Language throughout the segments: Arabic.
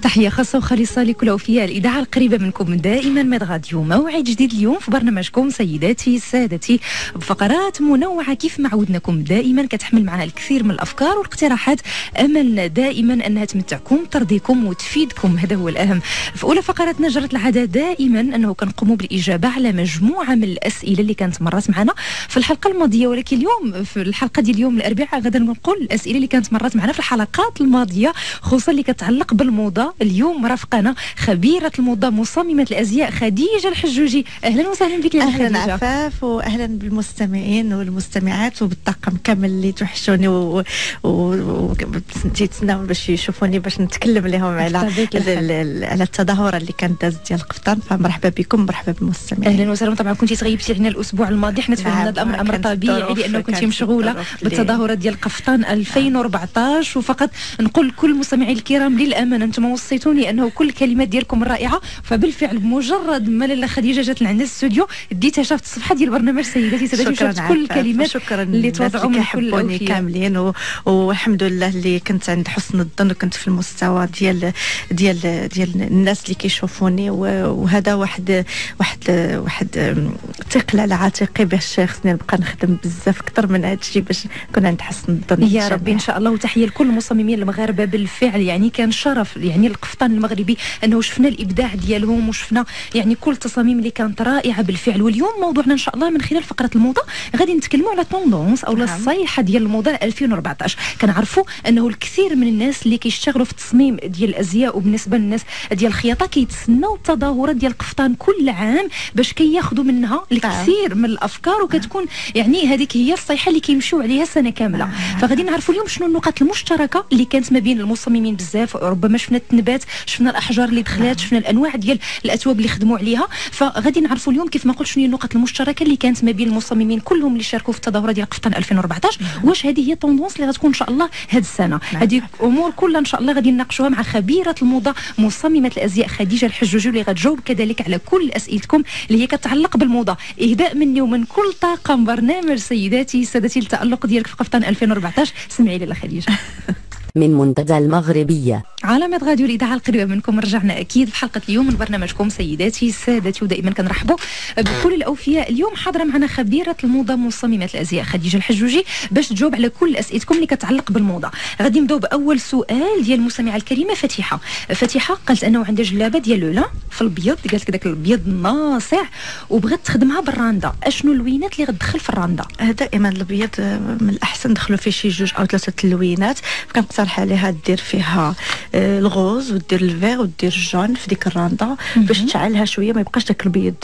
تحية خاصة وخالصة لكل أوفياء الإذاعة القريبة منكم دائما من راديو. موعد جديد اليوم في برنامجكم سيداتي سادتي بفقرات منوعة كيف ما عودناكم دائما، كتحمل معنا الكثير من الأفكار والاقتراحات. أملنا دائما أنها تمتعكم ترضيكم وتفيدكم، هذا هو الأهم. في أولى فقراتنا جرت العادة دائما أنه كنقوموا بالإجابة على مجموعة من الأسئلة اللي كانت مرات معنا في الحلقة الماضية، ولكن اليوم في الحلقة ديال اليوم الأربعاء غدا نقول الأسئلة اللي كانت مرات معنا في الحلقات الماضية، خصوصا اللي كتعلق بالموضة. اليوم رافقنا خبيرة الموضة مصممة الأزياء خديجة الحجوجي. أهلا وسهلا بك يا خديجة. أهلا عفاف، وأهلا بالمستمعين والمستمعات وبالطاقم كامل اللي توحشوني وتيتسناو باش يشوفوني باش نتكلم لهم على التظاهرة اللي كانت دازت ديال القفطان. فمرحبا بكم، مرحبا بالمستمعين. أهلا وسهلا. طبعا كنتي تغيبتي علينا الأسبوع الماضي، حنا تفهمنا هذا الأمر أمر طبيعي لأنه كنتي مشغولة بالتظاهرة ديال القفطان 2014. وفقط نقول لكل المستمعين الكرام للأمانة أنتم وصيتوني أنه كل الكلمات ديالكم الرائعة، فبالفعل بمجرد ما لاله خديجة جات لعندنا الاستوديو ديتها شافت الصفحة ديال البرنامج سيداتي سادتي وشافت كل الكلمات اللي توضعوا من كل الأوفياء كاملين والحمد لله اللي كنت عند حسن الظن وكنت في المستوى ديال الناس اللي كيشوفوني، وهذا واحد ثقل على عاتقي باش خصني نبقى نخدم بزاف اكثر من هذا الشيء باش نكون عند حسن الظن يا ربي ان شاء الله. وتحيه لكل المصممين المغاربه، بالفعل يعني كان شرف يعني القفطان المغربي انه شفنا الابداع ديالهم وشفنا يعني كل التصاميم اللي كانت رائعه بالفعل. واليوم موضوعنا ان شاء الله من خلال فقره الموضه غادي نتكلموا على توندونس او الصيحه ديال الموضه 2014. كنعرفوا انه الكثير من الناس اللي كيشتغلوا في التصميم ديال الازياء وبالنسبه للناس ديال الخياطه كيتسناو التظاهرات ديال القفطان كل عام باش كياخذوا منها الكثير من الافكار، وكتكون يعني هذيك هي الصيحه اللي كيمشيو عليها سنه كامله. فغادي نعرفوا اليوم شنو النقاط المشتركه اللي كانت ما بين المصممين بزاف. ربما شفنا التنبات، شفنا الاحجار اللي دخلات، شفنا الانواع ديال الاثواب اللي خدموا عليها. فغادي نعرفوا اليوم كيف ما قلت شنو هي النقط المشتركه اللي كانت ما بين المصممين كلهم اللي شاركوا في التظاهره ديال قفطان 2014. واش هذه هي طوندونس اللي غتكون ان شاء الله هذه السنه؟ هذه امور كلها ان شاء الله غادي نناقشوها مع خبيره الموضه مصممه الازياء خديجه الحجوجي، اللي غتجاوب كذلك على كل اسئلتكم اللي هي كتعلق بالموضه. اهداء مني ومن كل طاقم برنامج سيداتي سادتي التالق ديالك في قفطان 2014. سمعي لي خديجه. من منتدى المغربية على راديو الإذاعة القريبة منكم. رجعنا أكيد في حلقة اليوم من برنامجكم سيداتي سادتي، ودائما كنرحبوا بكل الأوفياء. اليوم حاضرة معنا خبيرة الموضة مصممة الأزياء خديجة الحجوجي باش تجاوب على كل أسئلتكم اللي كتعلق بالموضة. غادي نبداو بأول سؤال ديال المستمعة الكريمة فتيحة. فتيحة قالت أنه عندها جلابة ديال لولا في البيض، قالت داك البيض الناصع وبغات تخدمها بالراندا. اشنو اللوينات اللي غتدخل في الراندا؟ دائما البيض من الأحسن ندخلوا فيه شي 2 أو 3 اللوينات. كنقترح عليها دير فيها الغوز ودير الفيغ ودير الجون في ديك الراندا باش تشعلها شويه، ما يبقاش داك البيض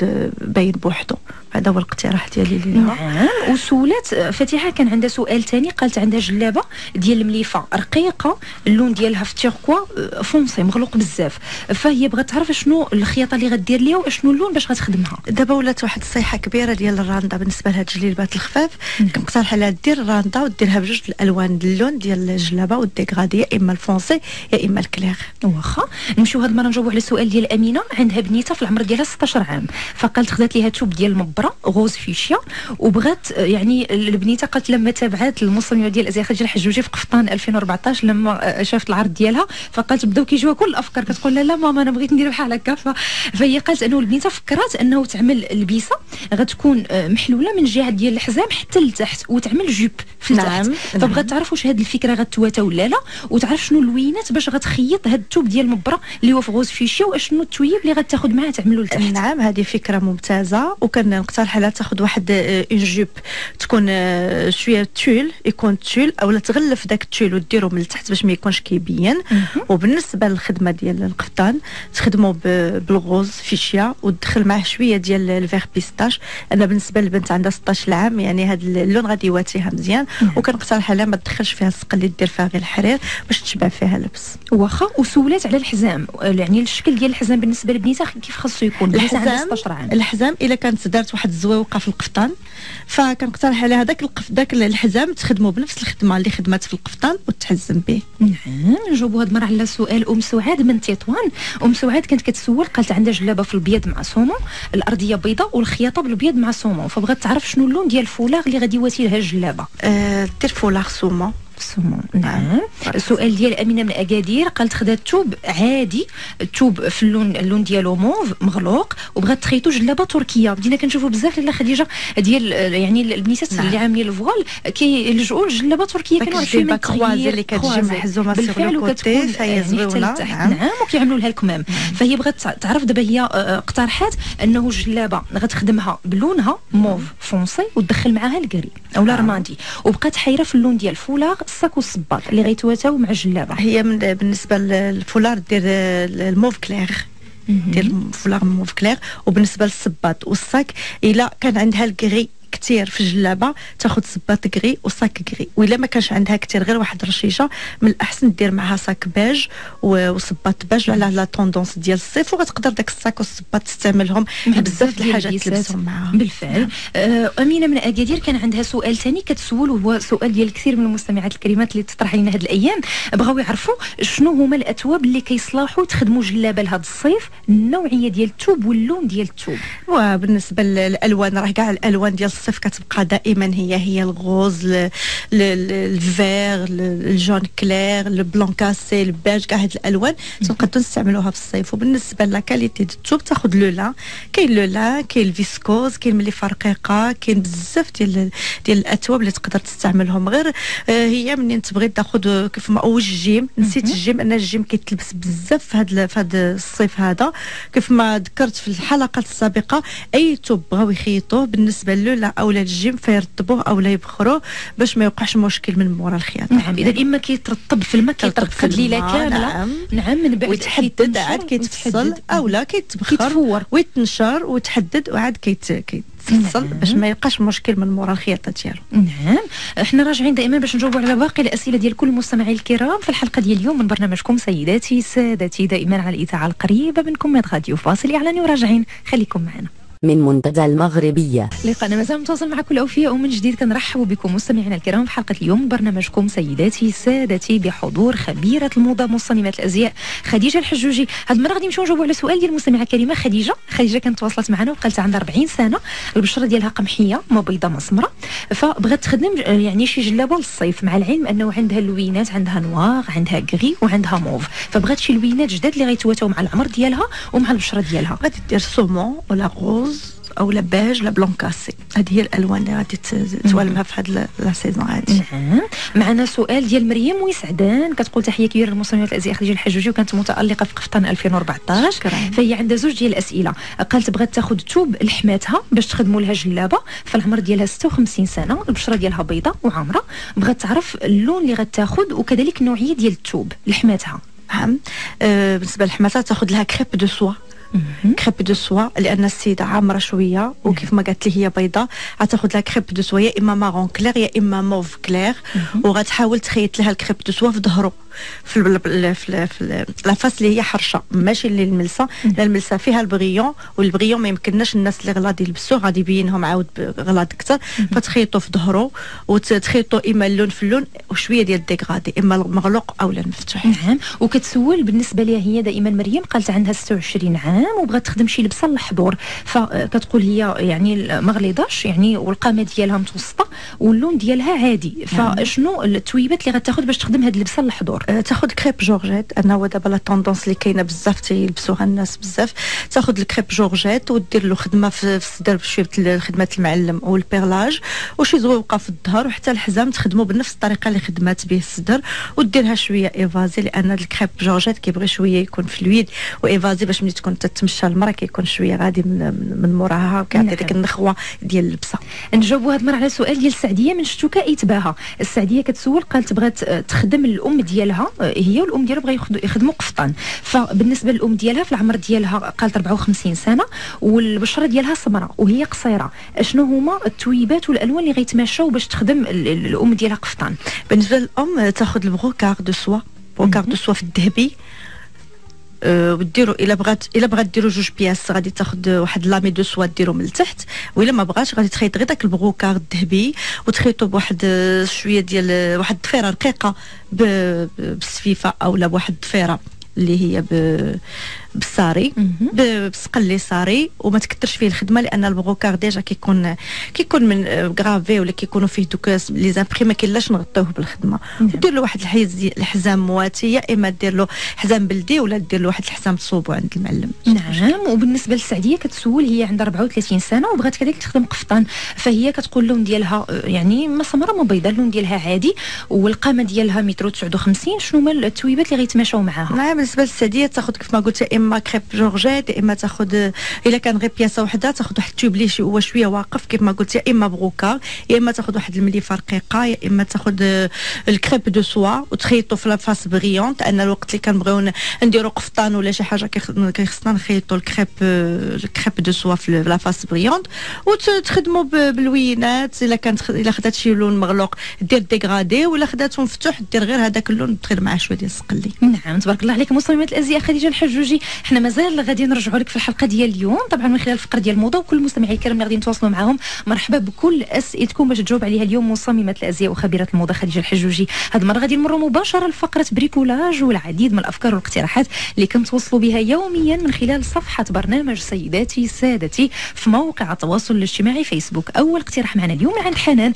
باين بوحدو. هذا هو الاقتراح ديالي ليها. نعم. وسولات فتيحه كان عندها سؤال ثاني، قالت عندها جلابه ديال المليفه رقيقه، اللون ديالها في تيركوا فونسي مغلوق بزاف، فهي بغات تعرف شنو الخياطه اللي غدير ليها وشنو اللون باش غتخدمها. دابا ولات واحد الصيحه كبيره ديال الراندا بالنسبه لهاد الجليبات الخفاف. كنقترح عليها دير الراندا وديرها بجوج الالوان اللون ديال الجلابه والديغرادي، يا اما الفونسي يا اما الكلير. واخا نمشيو هاد المره نجاوبوا على السؤال ديال امينه. عندها بنيته في العمر ديالها 16 عام، فقالت خدات ليها توب ديال المبره غوز فيشيا، وبغات يعني البنيته قالت لما تابعات المصممه ديال الازياء خديجه الحجوجي في قفطان 2014 لما شافت العرض ديالها، فقالت بداو كيجيوها كل الافكار كتقول لا ماما انا بغيت ندير بحال هكا. فهي قالت انه البنيته فكرات انه تعمل البيسه غتكون محلوله من الجهه ديال الحزام حتى لتحت وتعمل جوب في التحت. فبغات تعرف واش هذه الفكره غتواتى ولا لا، وتعرف شنو اللوينات باش غتخيط هاد التوب ديال المبره اللي هو في غوز فيشيا، واشنو التويب اللي غتاخذ معاه تعملوا لتحت. نعم هذه فكره ممتازه، وكنقترح عليها تاخذ واحد اون جوب تكون شويه تول، يكون تول اولا تغلف داك التول وديرو من التحت باش ما يكونش كيبين. وبالنسبه للخدمه ديال القفطان تخدموا بالغوز فيشيا وتدخل معاه شويه ديال الفيغ بيستاش. انا بالنسبه للبنت عندها 16 عام يعني هذا اللون غادي يواتيها مزيان، وكنقترح عليها ما تدخلش فيها السقل اللي دير فيها غير الحرير باش تشبع فيها اللبس. واخا. وسولات على الحزام، يعني الشكل ديال الحزام بالنسبه للبنيته كيف خاصو يكون؟ الحزام الا كانت دارت واحد الزويوقه في القفطان فكنقترح عليها داك الحزام تخدموا بنفس الخدمه اللي خدمات في القفطان وتحزم به. نعم. نجاوبوا هاد المره على سؤال ام سعاد من تطوان. ام سعاد كانت كتسول، قالت عندها جلابه في البيض مع سومون، الارضيه بيضاء والخياطه بالبيض مع سومون، فبغات تعرف شنو اللون ديال الفولاغ اللي غادي يواتي لها الجلابه. دير فولاغ سومون سموم. نعم. السؤال ديال امينه من اكادير قالت خدات توب عادي، التوب في اللون ديالو موف مغلوق وبغات تخيطو جلابه تركيه. بدينا كنشوفوا بزاف لاله خديجه ديال يعني البنيتات اللي عاملين الفوال كيلجؤوا لجلابه تركيه، كانوا شويه من التغيير اللي كتجي محزومه بالفعل وكتكون فهي زوينه. نعم وكيعملوا لها الكمام. فهي بغات تعرف دابا هي اقترحات انه جلابه غتخدمها بلونها موف فونسي وتدخل معاها الكري او الارماندي، وبقات حايره في اللون ديال الفولاغ الصاك والصباط اللي غيتواتاو مع الجلابه. هي بالنسبه للفولار دير الموف كلير، دير الفولار موف كلير، وبالنسبه للصباط والصاك الا كان عندها الكري كثير في الجلابه تاخذ صباط كري وصاك كري، والا ما كانش عندها كثير غير واحد رشيشه من الاحسن دير معها صاك باج وصباط باج على لا طوندونس ديال الصيف، وغتقدر داك الصاك والصباط تستعملهم بزاف د الحاجات تلبسهم معاها. بالفعل. امينه من اكادير كان عندها سؤال ثاني كتسول، وهو سؤال ديال كثير من المستمعات الكريمات اللي تطرح لنا هاد الايام، بغاو يعرفوا شنو هما الاتواب اللي كيصلحوا تخدموا جلابه لهاد الصيف، النوعيه ديال الثوب واللون ديال الثوب. وبالنسبه للالوان راه كاع الالوان ديال الصيف كتبقى دائما هي الغوز، الفير، الجون كلير، البلون كاسي، البيج، كاع هاد الالوان تنقدروا نستعملوها في الصيف. وبالنسبه لا كاليتي ديال الثوب تاخذ لو لان، كاين لو لان، كاين الفيسكوز، كاين ملي فرقيقه، كاين بزاف ديال الاثواب اللي تقدر تستعملهم. غير هي منين تبغي تاخذ كيف ما اوج الجيم، نسيت الجيم، ان الجيم كيتلبس بزاف في هذا الصيف هذا. كيف ما ذكرت في الحلقات السابقه، اي ثوب بغاو يخيطوه بالنسبه لو لا او الجيم فيرطبوه او لا يبخروه باش ما يوقعش مشكل من مورا الخياطه. نعم. اذا اما كيترطب في الماء، كيترطب ليله كامله. نعم. من بعد ويتحدد عاد كيتفصل او لا كيتبخر ويتنشر وتحدد وعاد كيتفصل باش ما يبقاش مشكل من مورا الخياطه ديالو. نعم. احنا راجعين دائما باش نجاوبوا على باقي الاسئله ديال كل المستمعين الكرام في الحلقه ديال اليوم من برنامجكم سيداتي سادتي، دائما على الاذاعه القريبه منكم من راديو فاصل اعلاني، وراجعين خليكم معنا. من منتدى المغربية. لقاءنا مازال متواصل معكم الأوفياء، ومن جديد كنرحبوا بكم مستمعينا الكرام في حلقة اليوم برنامجكم سيداتي سادتي بحضور خبيرة الموضة مصممة الأزياء خديجة الحجوجي. هاد المرة غادي نمشيو نجاوبوا على سؤال ديال المستمعة الكريمة خديجة كانت تواصلت معنا وقالت عندها 40 سنة، البشرة ديالها قمحية ما بيضاء ما سمراء، فبغات تخدم يعني شي جلابة للصيف، مع العلم أنه عندها اللوينات، عندها نوار، عندها غري وعندها موف، فبغات شي لوينات جداد اللي غيتواتاو مع العمر ديالها ومع البشرة ديالها. غادي دير سومون ولا غوز او لا بيج لا بلون كاسي، هذه هي الالوان اللي غادي توالمها في هذه لا سيزون هذه. معنا سؤال ديال مريم ويسعدان كتقول تحيه كبيره للمصممات الازياء خديجه الحجوجي، وكانت متالقه في قفطان 2014. فهي عندها زوج ديال الاسئله، قالت بغات تاخذ توب لحماتها باش تخدموا لها جلابه، فالعمر ديالها 56 سنه، البشره ديالها بيضاء وعامره، بغات تعرف اللون اللي غتاخذ وكذلك النوعيه ديال التوب لحماتها. بالنسبه لحماتها تاخذ لها كريب دو سوا، كريب دو سوا لان السيده عامره شويه، وكيف ما قالت لي هي بيضاء، غتاخذ لها كريب دو سوا يا اما مارون كلير يا اما موف كلير، وغتحاول تخيط لها الكريب دو سوا في ظهره في لافاس اللي هي حرشه، ماشي اللي الملسه، لا الملسه فيها البغيون، والبغيون ما يمكنناش الناس اللي غلاض يلبسوه غادي يبينهم عاود غلاض اكثر، فتخيطوا في ظهره وتخيطوا اما اللون في اللون وشويه ديال الديغرادي، اما المغلوق او المفتوح. نعم. وكتسول بالنسبه ليها هي دائما مريم قالت عندها 26 عام وبغات تخدم شي لبسه للحضور، فكتقول هي يعني ما غليظاش يعني، والقامه ديالها متوسطه واللون ديالها عادي، فشنو التويبات اللي غتاخذ باش تخدم هاد اللبسه للحضور؟ تاخذ كريب جورجيت، انا هو دابا لا طوندونس اللي كاينه بزاف تيلبسوها الناس بزاف، تاخذ الكريب جورجيت ودير له خدمه في الصدر بشويه خدمه المعلم والبيرلاج وشي زويوقه في الظهر، وحتى الحزام تخدمه بنفس الطريقه اللي خدمات به الصدر، وديرها شويه ايفازي، لان الكريب جورجيت كيبغي شويه يكون فلويد، وايفازي باش ملي تكون تتمشى المراه كيكون شويه غادي من موراها وكيعطي ديك النخوه ديال اللبسه. نجاوبوا هاد المره على سؤال ديال سعديه من شتوكا ايتباها. السعديه كتسول قالت بغات تخدم الام ديالها، هي والام ديالها بغا يخدموا قفطان، فبالنسبه للام ديالها في العمر ديالها قالت 54 سنه والبشره ديالها سمراء وهي قصيره، اشنو هما التويبات والالوان اللي غيتماشاو باش تخدم الام ديالها قفطان؟ بالنسبه للام تاخذ البروكار دو سوا، بروكار دو سوا في الذهبي، وديروا الا بغات ديروا جوج بياس غادي تاخذ واحد لامي دو سوا ديرو من التحت، والا ما بغاتش غادي تخيط غير داك البروكار الذهبي وتخيطوا بواحد شويه ديال واحد الضفيره رقيقه بالسفيفه اولا بواحد الضفيره اللي هي بالصاري بسقل لي صاري وما تكثرش فيه الخدمه، لان البروكار ديجا كيكون من غرافي ولا كيكونوا فيه دوك لي زامبري ما كاينلاش نغطيوه بالخدمه. ودير له واحد الحزام مواتي، يا اما دير له حزام بلدي ولا دير له واحد الحزام تصوبو عند المعلم. نعم. وبالنسبه للسعديه كتسول، هي عندها 34 سنه وبغات كذلك تخدم قفطان، فهي كتقول اللون ديالها يعني ما سمراء ما بيضاء، اللون ديالها عادي والقامه ديالها متر 59. شنو هما التويبات اللي غيتماشاو معاها؟ نعم. بالنسبه للسعديه تاخذ كيف ما قلت يا اما كريب جورجيت، يا اما تاخذ الا كان غير بياسه وحده تاخذ واحد التوب اللي هو شويه واقف كيف ما قلت، يا اما بروكار، يا اما تاخذ واحد المليفه رقيقه، يا اما تاخذ الكريب دو سوا وتخيطوا في لافاس بريونت. انا الوقت اللي كنبغيو نديروا قفطان ولا شي حاجه كيخصنا نخيطوا الكريب دو سوا في لافاس بريونت وتخدموا بالوينات. الا خدات شي لون مغلوق دير ديغرادي، ولا خداته مفتوح دير غير هذاك اللون تغير معاه شويه ديال السقلي. نعم تبارك الله عليك مصممات الازياء خديجه الحجوجي. حنا مازال غادي نرجعوا لك في الحلقه ديال اليوم طبعا من خلال الفقره ديال الموضه، وكل المستمعين الكرام اللي غادي نتواصلوا معاهم مرحبا بكل اسئلتكم باش تجاوب عليها اليوم مصممات الازياء وخبيره الموضه خديجه الحجوجي. هذه المره غادي نمروا مباشره لفقره بريكولاج والعديد من الافكار والاقتراحات اللي كنتواصلوا بها يوميا من خلال صفحه برنامج سيداتي سادتي في موقع التواصل الاجتماعي فيسبوك. اول اقتراح معنا اليوم عند حنان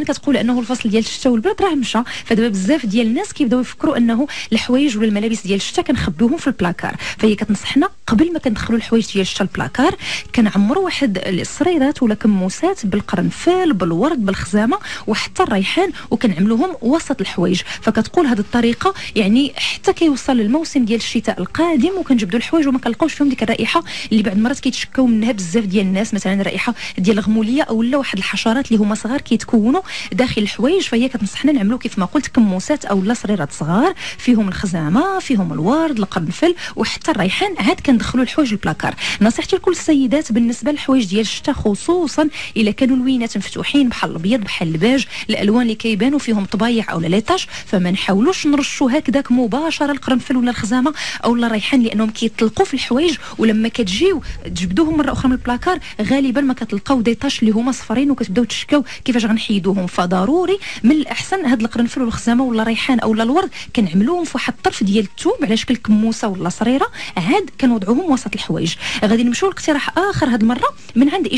كتقول انه الفصل ديال الشتاء والبرد راه مشى، فدابا بزاف ديال الناس كيبداو يفكروا انه الحوايج ولا الملابس ديال الشتاء كنخبيوهم في البلاكار، فهي كتنصحنا قبل ما كندخلوا الحوايج ديال الشتاء البلاكار كنعمروا واحد الصريرات ولا كموسات بالقرنفل بالورد بالخزامه وحتى الريحان وكنعملوهم وسط الحوايج. فكتقول هذه الطريقه يعني حتى كيوصل الموسم ديال الشتاء القادم وكنجبدوا الحوايج وما كنلقاوش فيهم ديك الرائحه اللي بعض المرات كيتشكاو منها بزاف ديال الناس، مثلا رائحه ديال الغموليه او لا واحد الحشرات اللي هما صغار كيتكونوا داخل الحوايج. فهي كتنصحنا نعملوا كيف ما قلت كموسات او لا صريرات صغار فيهم الخزامه فيهم الورد القرنفل وحتى الريحان، عاد كندخلوا الحوايج البلاكار. نصيحتي لكل السيدات بالنسبه للحوايج ديال الشتاء خصوصا الا كانوا الوينات مفتوحين بحال الابيض بحال الباج الالوان اللي كيبانوا فيهم طبايع او ليطاج، فما نحاولوش نرشوا هكذاك مباشره القرنفل ولا الخزامه او لا الريحان لانهم كيطلقوا في الحوايج، ولما كتجيو تجبدوهم مره اخرى من البلاكار غالبا ما كتلقاو دي طاش اللي هما صفرين وكتبداو تشكاو كيفاش غنحيدوهم. فضروري من الاحسن هاد القرنفل والخزامه ولا الريحان او لا الورد كنعملوهم في واحد الطرف ديال الثوب على شكل كموسه ولا صريره، عاد كنوضعوهم وسط الحوايج. غادي نمشيو لاقتراح اخر هاد المره من عند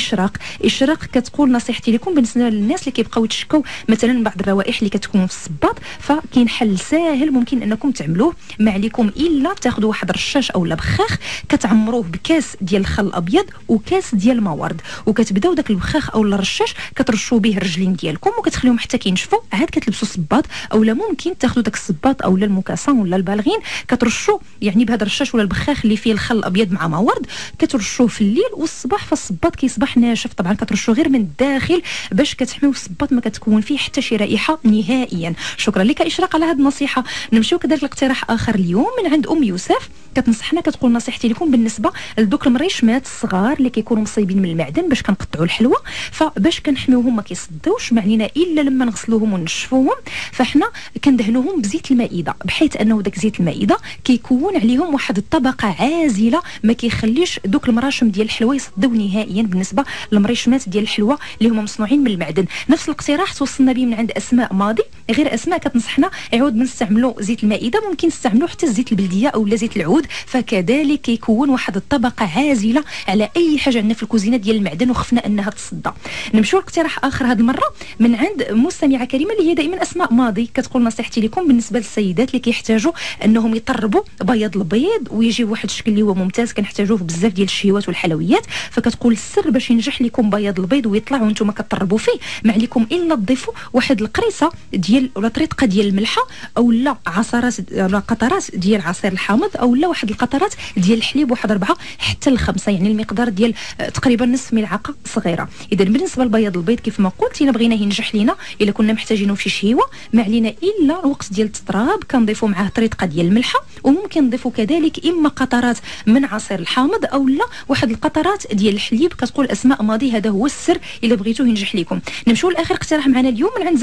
اشراق كتقول نصيحتي لكم بالنسبه للناس اللي كيبقاو يتشكاو مثلا من بعض الروائح اللي كتكون في الصباط، فكاين حل ساهل ممكن انكم تعملوه، ما عليكم الا تاخذوا واحد الرشاش او بخاخ كتعمروه بكاس ديال الخل الابيض وكاس ديال الماء ورد، وكتبداو داك البخاخ او الرشاش كترشوا به الرجلين ديالكم وكتخليهم حتى كينشفوا، عاد كتلبسوا الصباط او لا ممكن تاخذوا داك الصباط او لا المكاسون ولا البالغين كترشوا يعني بهذا الرشاش ولا البخاخ اللي فيه الخل الابيض مع ماء ورد، كترشوه في الليل والصباح فالصباط كيصبح ناشف. طبعا كترشوا غير من الداخل باش كتحميو الصباط ما كتكون فيه حتى شي رائحه نهائيا. شكرا لك اشراق على هذه النصيحه. نمشيو كذلك لاقتراح اخر اليوم من عند ام يوسف كتنصحنا كتقول نصيحتي لكم بالنسبه لدوك المريشمات الصغار اللي كيكونوا مصايبين من المعدن باش كنقطعوا الحلوى، فباش كنحميوهم ما كيصدوش ما علينا الا لما نغسلوهم ونشفوهم فاحنا كندهنوهم بزيت المائده، بحيث انه داك زيت المائده كيكون عليهم واحد الطبقه عازله ما كيخليش دوك المراشم ديال الحلوى يصدوا نهائيا بالنسبه للمريشمات ديال الحلوى اللي هما مصنوعين من المعدن. نفس الاقتراح توصلنا به من عند اسماء ماضي، غير اسماء كتنصحنا عوض من نستعملوا زيت المائده ممكن نستعملوا حتى الزيت البلديه او زيت العود، فكذلك كيكون واحد الطبقه عازله على اي حاجه عندنا في الكوزينه ديال المعدن وخفنا انها تصدى. نمشيو لاقتراح اخر هذه المره من عند مستمعه كريمه اللي هي دائما اسماء ماضي كتقول نصيحتي لكم بالنسبه للسيدات اللي كيحتاجوا انهم يطربوا بياض البيض ويجي واحد الشكل اللي هو ممتاز كنحتاجوه في بزاف ديال الشهيوات والحلويات، فكتقول السر باش ينجح لكم بياض البيض ويطلع وانتم كتطربوا فيه ما عليكم الا تضيفوا واحد القريصه ديال ولا طريقه ديال الملحه او لا عصارات ولا قطرات ديال عصير الحامض او لا واحد القطرات ديال الحليب واحد 4 حتى ل5 يعني المقدار ديال تقريبا نصف ملعقه صغيره. اذا بالنسبه لبياض البيض كيف ما قلت الا بغينا ينجح لينا الا كنا محتاجينه في شهيوه ما علينا الا الوقت ديال التطراب كنضيفوا معاه طريقه ديال الملحه، وممكن نضيفوا كذلك اما قطرات من عصير الحامض او لا واحد القطرات ديال الحليب. كتقول اسماء ماضي هذا هو السر الا بغيتوه ينجح لكم. نمشيو لاخر اقتراح معنا اليوم من عند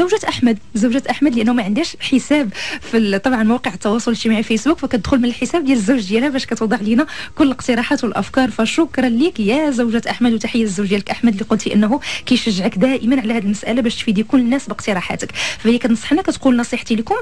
زوجة احمد لانه ما عندهاش حساب في طبعا موقع التواصل الاجتماعي فيسبوك، فكتدخل من الحساب ديال الزوجة الزوج ديالها باش كتوضع لينا كل الاقتراحات والافكار. فشكرا لك يا زوجة احمد، وتحيه للزوج ديالك احمد اللي قلتي انه كيشجعك دائما على هذه المساله باش تفيدي كل الناس باقتراحاتك. فهي كتنصحنا كتقول نصيحتي لكم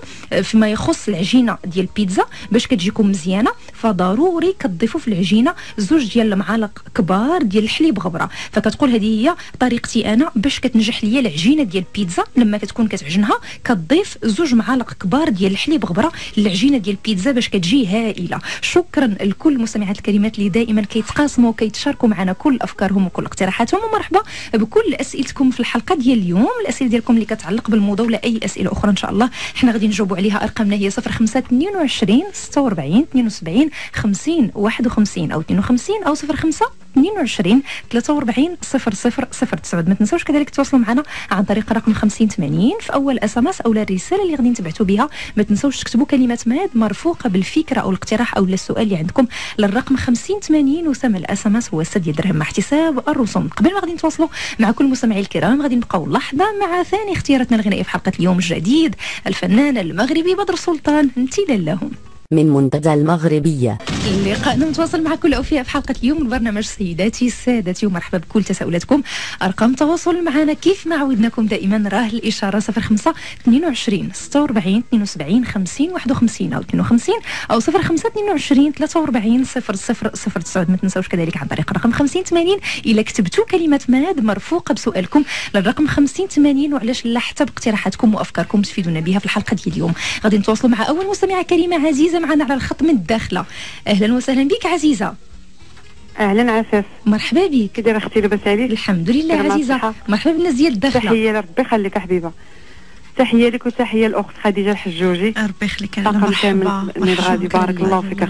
فيما يخص العجينه ديال البيتزا باش كتجيكم مزيانه، فضروري كتضيفوا في العجينه 2 ديال المعالق كبار ديال الحليب غبره. فكتقول هذه هي طريقتي انا باش كتنجح ليا العجينه ديال البيتزا. لما كتكون كتعجنها كتضيف 2 معالق كبار ديال الحليب غبره للعجينه ديال البيتزا باش كتجي هائله. شكرا لكل المستمعات الكريمات اللي دائما كيتقاسموا وكيتشاركوا معنا كل افكارهم وكل اقتراحاتهم، ومرحبا بكل اسئلتكم في الحلقه ديال اليوم. الاسئله ديالكم اللي كتعلق بالموضه ولا اي اسئله اخرى ان شاء الله حنا غادي نجاوبوا عليها. ارقامنا هي 0522 46 72 50 51 او 52 او 05 22 43 0009. ما تنساوش كذلك تواصلوا معنا عن طريق رقم 5080 في اول SMS او الرساله اللي غادي نتبعتوا بها. ما تنساوش تكتبوا كلمه ماد مرفوقه بالفكره او الاقتراح او السؤال اللي عندكم للرقم 5080، وثمن SMS هو 6 درهم مع احتساب الرسوم. قبل ما غادي نتواصلوا مع كل المستمعين الكرام غادي نبقاو لحظه مع ثاني اختياراتنا الغنائيه في حلقه اليوم الجديد، الفنان المغربي بدر سلطان امتثالا لهم من منتدى المغربية. اللقاء متواصل مع كل أوفياء في حلقة اليوم من برنامج سيداتي سادتي، ومرحبا بكل تساؤلاتكم. أرقام تواصل معنا كيف ما عودناكم دائما راه الإشارة 05 22 46 72 50 51 أو 52 أو 05 22 43 0009. ما تنساوش كذلك عن طريق رقم 5080 إلا كتبتوا كلمة ماد مرفوقة بسؤالكم للرقم 5080، وعلاش لا حتى باقتراحاتكم وأفكاركم تفيدونا بها في الحلقة ديال اليوم. غادي نتواصلوا مع أول مستمعة كريمة عزيزة معنا على الخط من الداخله. اهلا وسهلا بك عزيزه. اهلا عفاف، مرحبا بك. كي دايره اختي؟ لاباس عليك؟ الحمد لله عزيزه، مرحبا بالناس ديال الداخله. تحيه لربي يخليك حبيبه، تحيه لك وتحيه الاخت خديجه الحجوجي. ربي يخليك. مرحبا غادي بارك الله فيك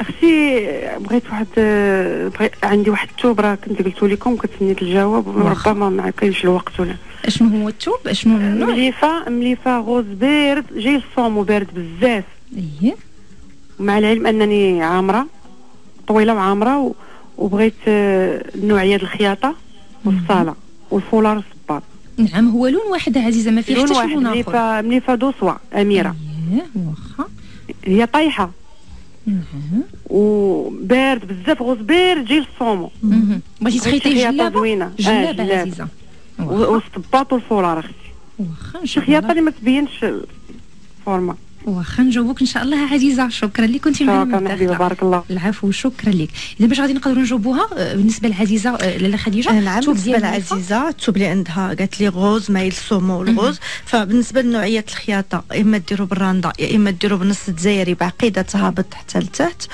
اختي. بغيت عندي واحد التوب راه كنت قلت لكم كنت الجواب وربما ما كاينش الوقت ولا. اشنو هو التوب؟ اشنو النوع؟ مليفه غوز بارد جاي الصوم وبارد بزاف. اييه، مع العلم انني عامره طويله وعامره وبغيت النوعيه ديال الخياطه والصاله والفولار والصباط. نعم، هو لون واحد عزيزه ما فيه حتى شي لون اخر. مليفه دوسوا اميره. اييه واخا، هي طايحه. نعم، وبارد بزاف غوز بارد جاي الصومو. بغيتي تخيطي جلابه زوينه. جلابه عزيزه والصباط والفولار اختي. واخا شي خياطه اللي ما تبينش الفورمه. واخا نجاوبوك ان شاء الله عزيزه. شكرا لك كنتي معنا من الداخله. بارك الله. العفو، شكرا لك. اذا باش غادي نقدروا نجاوبوها بالنسبه لعزيزه لاله خديجه. نعم، بالنسبه لعزيزه التوب اللي عندها قالت لي غوز مايل السومو والغوز. فبالنسبه لنوعيه الخياطه يا اما ديروا بالراندا يا اما ديروا بالنص الجزائري بعقيده تهابط حتى لتحت.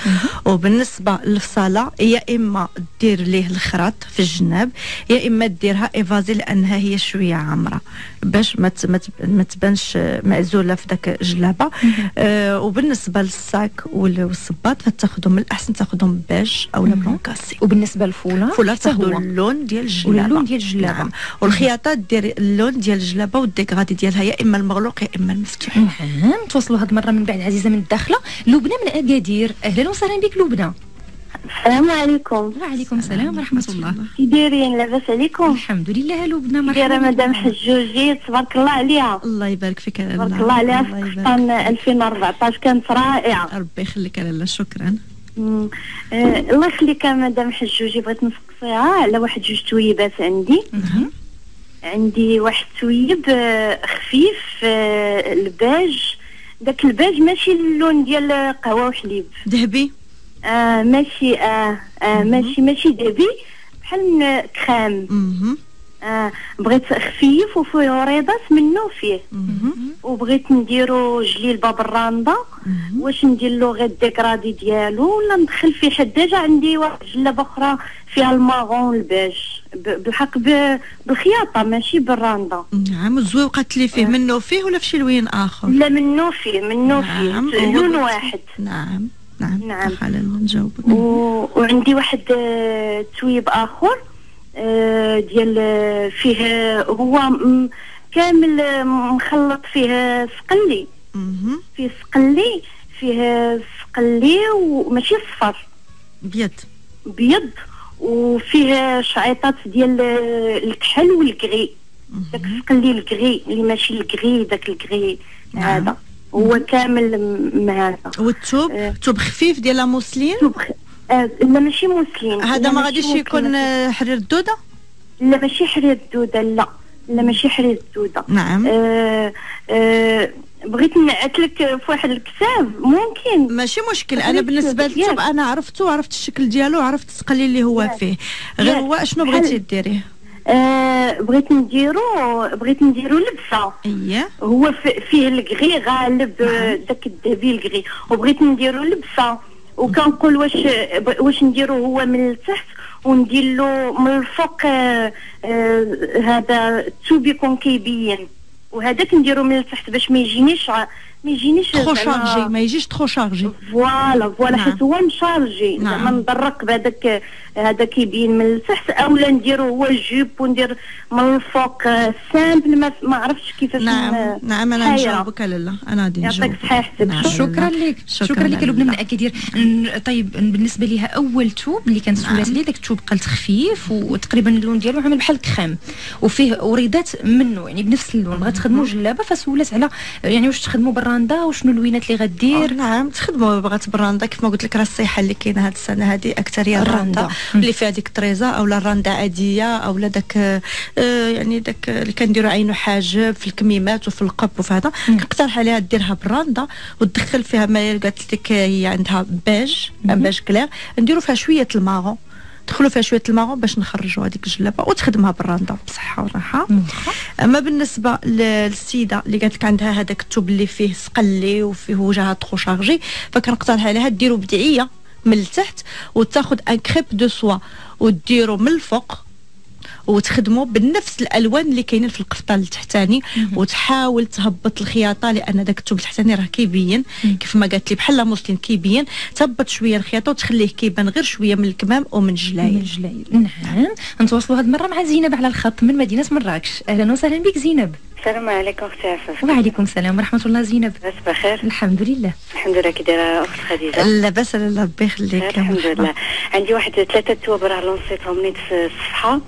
وبالنسبه للصاله يا اما دير ليه الخراط في الجناب يا اما ديرها ايفازي لانها هي شويه عامره باش ما تبانش معزوله في داك الجلابه. وبالنسبه للساك والصباط فتاخذهم من الاحسن تاخذهم بيج او بلون كاسي. وبالنسبه للفولار تاخذوا اللون ديال الجلابه. اللون ديال الجلابه. نعم. والخياطه دير اللون ديال الجلابه والديكغادي ديالها يا اما المغلوق يا اما المفتوح. نعم، توصلوا هاد المره من بعد عزيزه من الداخله. لبنى من اكادير، اهلا وسهلا بك لبنى. السلام عليكم. وعليكم السلام ورحمه الله. كي دايرين؟ لاباس عليكم؟ الحمد لله لبنى. مرحبا. دايره مدام حجوجي؟ تبارك الله عليها. الله يبارك فيك يا تبارك الله عليها. في قسطان 2014 كانت رائعه. ربي يخليك يا لاله. شكرا. الله يخليك مدام حجوجي، بغيت نسقسيها على واحد جوج تويبات عندي. عندي واحد تويب خفيف الباج. داك الباج ماشي اللون ديال قهوه وحليب، ذهبي. ماشي ماشي دبي بحال كريم. بغيت خفيف وفيه ريضات منه فيه. وبغيت نديرو جليل باب الراندا. واش ندير له غير الديكرادي ديالو ولا ندخل فيه حداجه؟ عندي واحد جلابه اخرى فيها الماغون الباج بالحق بالخياطه ماشي بالراندا. نعم، الزويقات اللي فيه منه فيه ولا في شي لوين اخر؟ لا منه فيه لون واحد. نعم. نعم. نجاوبك. وعندي واحد تويب اخر ديال فيه هو كامل مخلط فيه سقلي. فيه سقلي وماشي صفر، بيض وفيه شعيطات ديال الكحل والكغي. داك السقلي الكغي اللي ماشي الكغي، داك الكغي هذا. هو كامل معانا. والثوب ثوب خفيف ديال لا موسلين؟ لا ماشي موسلين. هذا ما غاديش يكون حرير الدوده؟ لا ماشي حرير الدوده، لا ماشي حرير الدوده. نعم. بغيت نعت لك في واحد الكتاب ممكن. ماشي مشكل. انا بالنسبه للثوب انا عرفته وعرفت الشكل ديالو وعرفت التقليل اللي هو فيه، غير هو شنو بغيتي ديريه؟ بغيت نديرو لبسه. اييه. هو فيه الكغي غالب، داك الذهبي الكغي، وبغيت نديرو لبسه، وكنقول واش نديرو هو من التحت وندير له من الفوق هذا الثوب يكون كيبين، وهذاك نديرو من التحت باش ما يجينيش ترو شارجي، ما يجيش ترو شارجي. فوالا حيت هو مشارجي، زعما نضرق بهذاك هذا كيبين من التحت، اولا نديرو هو جيب وندير من الفوق سامبل. ما عرفتش كيفاش. نعم انا نجاوبك. لا انا غادي نجاوبك. يعطيك الصحه حسك. شكرا لك لبنى من اكادير. طيب بالنسبه ليها اول توب اللي كانت سولات عليه، داك التوب قالت خفيف وتقريبا اللون ديالو عامل بحال الكريم وفيه وريدات منه يعني بنفس اللون، بغات تخدمو جلابه فسولات على يعني واش تخدمو بالراندا وشنو اللوينات اللي غدير. نعم تخدمو، بغات بالراندا كيف ما قلت لك، راه الصيحه اللي كاينه هاد السنه هذه اكثريه الراندا اللي فيها ديك طريزه اولا الراندا عاديه اولا داك يعني داك اللي كنديروا عينو حاجب في الكميمات وفي القب وفي هذا. كنقترح عليها ديرها بالراندا وتدخل فيها ما قالت لك هي عندها بيج كلير، نديروا فيها شويه الماغون، دخلوا فيها شويه الماغون باش نخرجوا هذيك الجلابه وتخدمها بالراندا بصحه وراحه. اما بالنسبه للسيده اللي قالت لك عندها هذاك الثوب اللي فيه سقلي وفيه وجهها ترو شارجي، فكنقترح عليها ديروا بدعيه من التحت وتاخذ ان كريب دو سوا وديروا من الفوق وتخدموا بنفس الالوان اللي كاينين في القفطان التحتاني، وتحاول تهبط الخياطه لان داك الثوب التحتاني راه كيبين كيف ما قالت لي بحال لا موسلين كيبين، تهبط شويه الخياطه وتخليه كيبان غير شويه من الكمام ومن الجلايل. نعم. نتواصلوا هذه المره مع زينب على الخط من مدينه مراكش. اهلا وسهلا بك زينب. السلام عليكم اختي عفاف. وعليكم السلام ورحمه الله. زينب لاباس بخير؟ الحمد لله. الحمد لله. كي دايره اخت خديجه؟ لاباس الله ربي يخليك. الحمد لله. عندي واحد 3 تواب راه لونسيتهم نيت في الصفحه.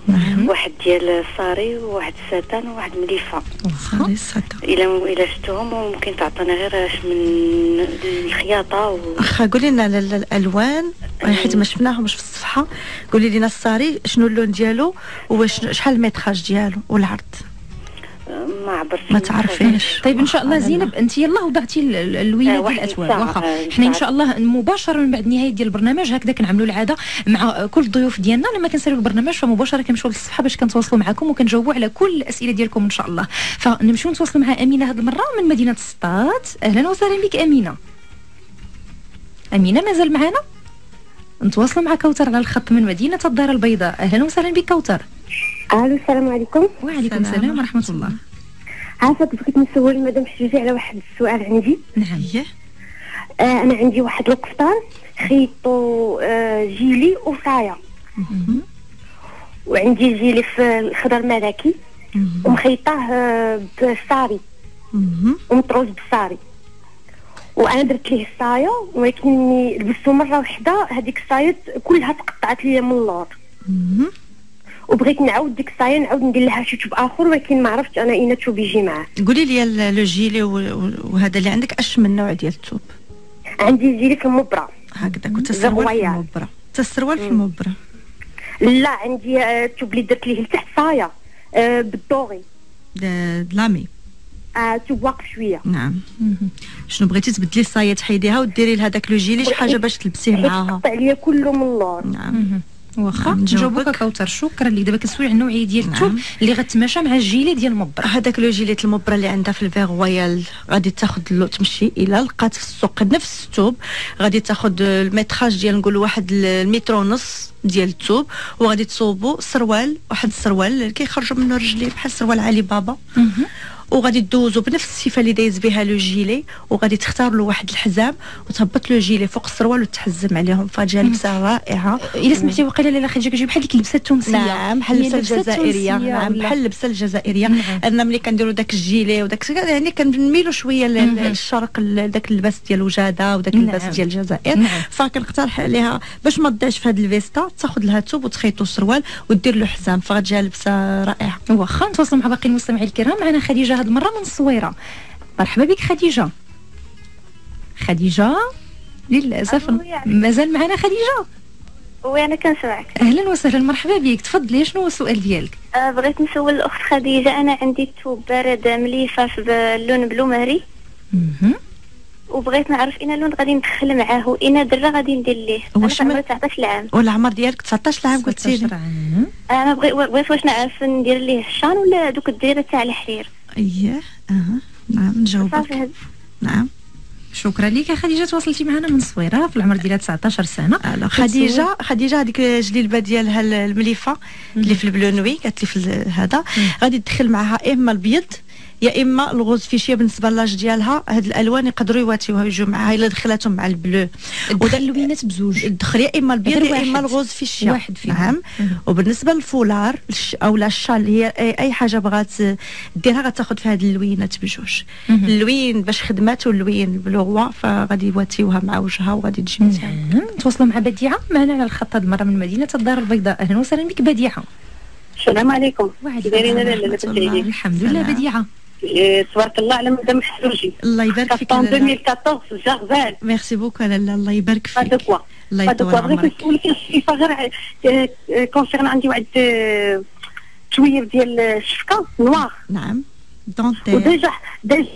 واحد ديال الصاري وواحد الساتان وواحد مليفه. صاري الساتان الا شفتوهم ممكن تعطينا غير من الخياطه واخا قولي لنا الالوان حيت ما شفناهمش في الصفحه. قولي لنا الصاري شنو اللون ديالو واش شحال الميتراج ديالو والعرض. ما تعرفينش. طيب ان شاء الله زينب انت يلاه وضعتي اللوينات ديال الاتواب، واخا حنا ان شاء الله مباشره من بعد نهايه ديال البرنامج هكذا كنعملوا العاده مع كل الضيوف ديالنا لما كنساليو البرنامج فمباشره كنمشيو للصفحه باش كنتواصلوا معكم وكنجاوبوا على كل الاسئله ديالكم ان شاء الله. فنمشيو نتواصلوا مع امينه هذه المره من مدينه سطات. اهلا وسهلا بك امينه. امينه مازال معنا؟ نتواصلوا مع كوثر على الخط من مدينه الدار البيضاء. اهلا وسهلا بك كوثر. الو السلام عليكم. وعليكم السلام ورحمه الله. عافاك بغيت نسول مدام حجوجي على واحد السؤال عندي. نعم. انا عندي واحد القفطان خيطو جيلي وصايا، وعندي جيلي في الخضر ملكي ومخيطاه بصاري ومطروز بصاري، وانا درت ليه الصايا ولكن ملي لبستو مره واحده هذيك الصايا كلها تقطعت ليا من اللور، وبغيت نعاود ديك الصايا نعاود ندير لها شي توب اخر ولكن ما عرفتش انا اين توب يجي معاه. قولي لي لو جيلي وهذا اللي عندك اش من نوع ديال التوب؟ عندي جيلي في المبرة هكذاك وتسروال في المبرة. تسروال في المبرة؟ لا عندي التوب اللي درت ليه لتحت صايا بالدوغي دلامي توب واقف شويه. نعم. شنو بغيتي تبدلي الصايا تحيديها وديري لهذاك لو جيلي شي حاجه باش تلبسيه معاها؟ قطع ليا كله من اللور. نعم. واخا نجاوبك كوثر. شكرا لك. دابا كنسولي على النوعيه ديال الثوب اللي غتماشى مع الجيلي ديال المبرة. هذاك لو جيلي المبرة اللي عندها في الفيغ رويال غادي تاخذ تمشي الى لقات في السوق نفس الثوب، غادي تاخذ الميتراج ديال نقولوا واحد المتر ونص ديال الثوب وغادي تصوبوا سروال، واحد السروال كيخرجوا منه رجليه بحال سروال علي بابا، وغادي تدوزو بنفس الصفه اللي دايز بها لو جيلي وغادي تختار له واحد الحزام وتهبط لو جيلي فوق السروال وتحزم عليهم فجا لبسه رائعه. الا سمحتي وقيله لاله خديجه كتجي بحال ديك اللبسه التونسيه. نعم بحال اللبسه الجزائريه. نعم بحال اللبسه الجزائريه. انا ملي كنديروا داك الجيلي وداك يعني كنميلوا شويه للشرق داك اللباس ديال وجاده وداك اللباس ديال الجزائر. فكنقترح عليها باش ما تضيعش في هذه الفيستا تاخذ لها ثوب وتخيطوا السروال ودير له حزام فغتجي لبسه رائعه. واخا نتواصلوا مع باقي المستمعين الكرام. معنا خديجه هذه المره من الصويره. مرحبا بك خديجه. خديجه للاسف مازال معنا خديجه. وانا كنسمعك. اهلا وسهلا مرحبا بك، تفضلي شنو هو السؤال ديالك؟ بغيت نسول الاخت خديجه، انا عندي الثوب بارد مليفه باللون بلو مهري. وبغيت نعرف اين لون غادي ندخل معاه واين درة غادي ندير ليه. واش انا عمري 19 عام. والعمر ديالك 19 عام قلتي لي؟ انا بغيت واش نعرف ندير ليه الشان ولا دوك الديره تاع الحرير. اييه نعم نجاوبك. نعم شكرا لك خديجه، تواصلتي معنا من صغيره في العمر ديالها 19 سنه. خديجه هذيك الجليبه ديالها المليفه اللي في البلونوي قالت لي في هذا غادي تدخل معها اما البيض يا اما الغوز فيشيه. بالنسبه لاج ديالها هاد الالوان يقدروا يواتيوها يجوا معها الا دخلاتهم مع البلو. وداك اللوينات بزوج تدخل يا اما البيض يا اما الغوز فيشيه واحد فيهم. نعم. وبالنسبه للفولار او لا الشال هي اي حاجه بغات ديرها غتاخذ في هاد اللوينات بجوج. اللوين باش خدمات واللوين البلوغوا فغادي يواتيوها مع وجهها وغادي تجي مزيان. تواصلوا مع بديعه معنا على الخط هذه المره من مدينه الدار البيضاء. اهلا وسهلا بك بديعه. السلام عليكم. دايرين الحمد لله بديعه. تبارك الله على مدام حلوجي. الله يبارك فيك. 2014 جارفال. ميرسي بوكو لاله الله يبارك فيك. هذاك الله يطول عمرك. بغيت نسولك كيف غير كونسيرن عندي واحد شويه ديال الشفكه نوار. نعم دونتير. وديجا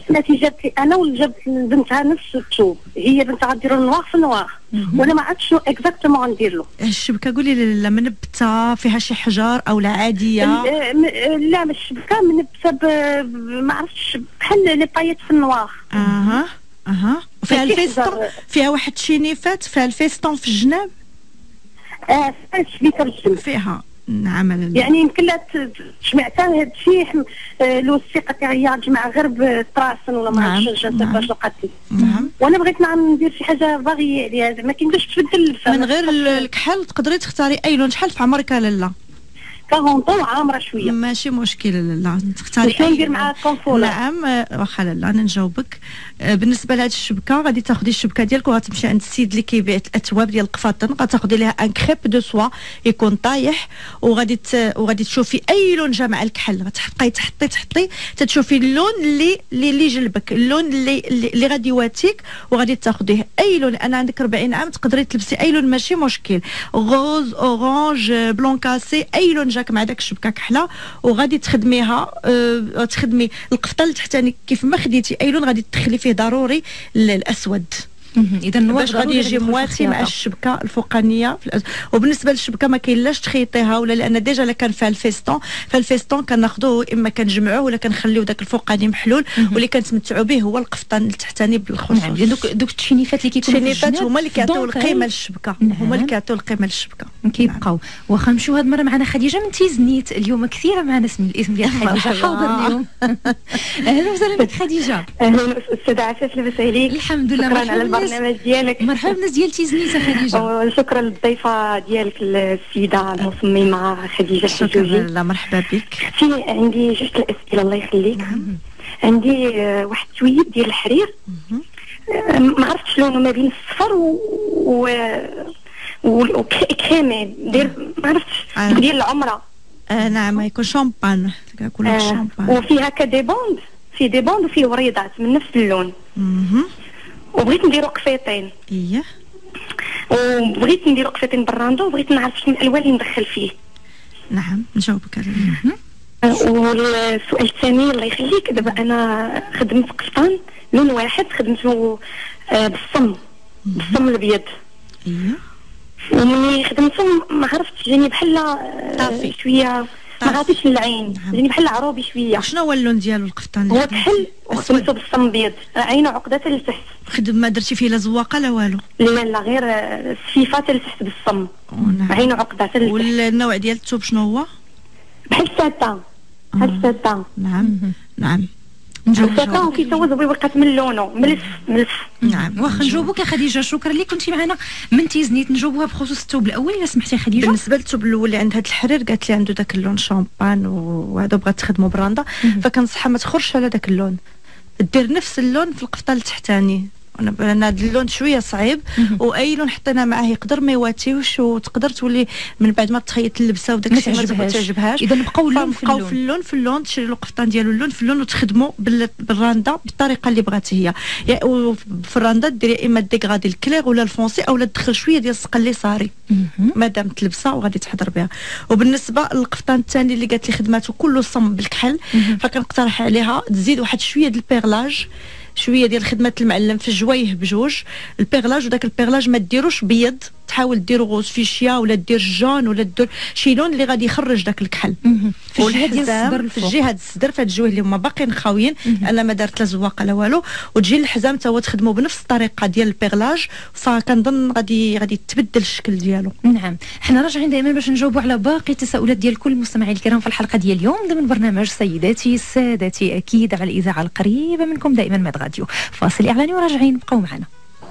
النتيجه انا ولجبت بنتها نفس الثوب، هي بنتها ديرو نوار في نوار وانا ما عرفتش شنو اكزاكتومون غندير له. الشبكه قولي لي لا منبته فيها شي حجار او لا عاديه؟ لا مش الشبكه منبته ما عرفتش بحال لي بايت في النوار. وفيها الفيستون، فيها واحد شينيفات فيها الفيستون في الجناب. فيها شبيكه بالجنب فيها. نعم يعني يمكن لا سمعتها هذا الشيء لو الثقه تاعي جماعه غير بطراسن ولا ما عرفتش باش لقات لي. وانا بغيت ندير شي حاجه باغي عليها ما كيمكنش تبدل من غير الكحل. تقدري تختاري اي لون. شحال في عمرك لاله؟ 40 عامره شويه. ماشي مشكل لاله تختاري شنو ندير مع الكونفول. نعم واخا لاله انا نجاوبك. بالنسبه لهاد الشبكه غادي تاخدي الشبكه ديالك وغتمشي عند السيد اللي كيبيع الاثواب ديال القفاطن، غتاخدي ليها ان كريب دو سوا يكون طايح وغادي تشوفي اي لون جا مع الكحل. غتحطي تحطي تتشوفي اللون اللي يجلبك، اللون اللي غادي يواتيك وغادي تاخديه اي لون. انا عندك 40 عام تقدري تلبسي اي لون ماشي مشكل، غوز اورانج بلون كاسي اي لون جاك مع داك الشبكه كحله وغادي تخدميها. تخدمي القفطان التحتاني كيف ما خديتي اي لون غادي تدخلي فيه ضروري الاسود. اذا باش غادي يجي مواتي مع الشبكه الفوقانيه وبالنسبه للشبكه ما كاين لاش تخيطيها ولا لان ديجا لا كان فيها الفيستون. فالفيستون كناخذوه اما كنجمعوه ولا كنخليو داك الفوقاني محلول واللي كنتمتعوا به هو القفطان التحتاني بالخصوص. دوك التشينيفات اللي كيكونوا في التشينيفات هما اللي كيعطيو القيمه للشبكه. هما اللي كيعطيو القيمه للشبكه كيبقاو. واخا نمشيو هاد المره معنا خديجه من تيزنيت. اليوم كثيره معنا الاسم ديال خديجه حاضر اليوم. اهلا وسهلا بك خديجه. اهلا استاذه عفاف لاباس عليك؟ الحمد لله. شكرا على البرنامج ديالك. مرحبا بالناس ديال تيزنيت خديجه. شكرا للضيفه ديالك السيده المصممه خديجه. شكرا لا مرحبا بك. اختي عندي جوج الاسئله الله يخليك. عندي واحد التويب ديال الحرير ما عرفتش لونه ما بين الصفر وكريمي ما عرفتش ديال العمره. نعم يكون شامبان كلها شامبان وفيها كدي بوند، في دي بوند وفيه وريضات من نفس اللون. وبغيت نديرو قفيطين. اييه. وبغيت نديرو قفيطين براندو وبغيت نعرف شنو الالوان اللي ندخل فيه. نعم نجاوبك على والسؤال الثاني الله يخليك. دابا انا خدمت قفطان لون واحد خدمته بالصم الابيض. اييه. ومني خدمته ما عرفتش جاني بحال شويه ما عرفتش العين جاني بحال عروبي شويه. شنو هو اللون ديالو القفطان؟ هو كحل وخدمته بالصم ابيض، عينه عقده لتحت. ما درتي فيه لا زواقه لا والو؟ لا غير السيفات لتحت بالصم. عينه عقده لتحت. والنوع ديال الثوب شنو هو؟ بحال الساتا. بحال الساتا. نعم الساتا وكيتوز ورقات من لونه ملف. نعم واخا نجاوبوك يا خديجه. شكرا لك كنتي معنا من تيزنيت. نجاوبوها بخصوص الثوب الاول الا سمحتي خديجه. بالنسبه للثوب الاول اللي عند هذا الحرير قالت لي عنده داك اللون شامبان وهذا بغات تخدمو براندا فكنصحها ما تخرجش على داك اللون، دير نفس اللون في القفطان التحتاني انا هذا اللون شويه صعيب، واي لون حطينا معاه يقدر ما يواتيوش، وتقدر تولي من بعد ما تخيط اللبسه وداك الشيء ما تعجبهاش. اذا نبقاو في اللون تشري له القفطان ديالو اللون في اللون وتخدموا بالراندا بالطريقه اللي بغات هي. وفي الراندا ديري اما ديغادي الكلير ولا الفونسي، اولا تدخل شويه ديال السقلي صاري مادام تلبسها وغادي تحضر بها. وبالنسبه للقفطان الثاني اللي قالت لي خدماته كله صم بالكحل، فكنقترح عليها تزيد واحد شويه ديال البيغلاج، شويه ديال خدمه المعلم في الجوايه بجوج البيغلاج، وداك البيغلاج ما ديروش بيض، تحاول ديرو غوز فيشيا ولا دير جون ولا دير شي لون اللي غادي يخرج داك الكحل في الجهه ديال الصدر، في الجهه ديال الصدر، في هاد الجويه اللي هما باقيين خاويين، انا ما دارت لا زواقه لا والو. وتجي الحزام تا هو تخدموا بنفس الطريقه ديال البيغلاج، فكنظن غادي تبدل الشكل ديالو. نعم، حنا راجعين دائما باش نجاوبوا على باقي التساؤلات ديال كل المستمعين الكرام في الحلقه ديال اليوم ضمن برنامج سيداتي سادتي، اكيد على الاذاعه القريبه منكم دائما ماد راديو. فاصل اعلاني وراجعين، بقوا معنا.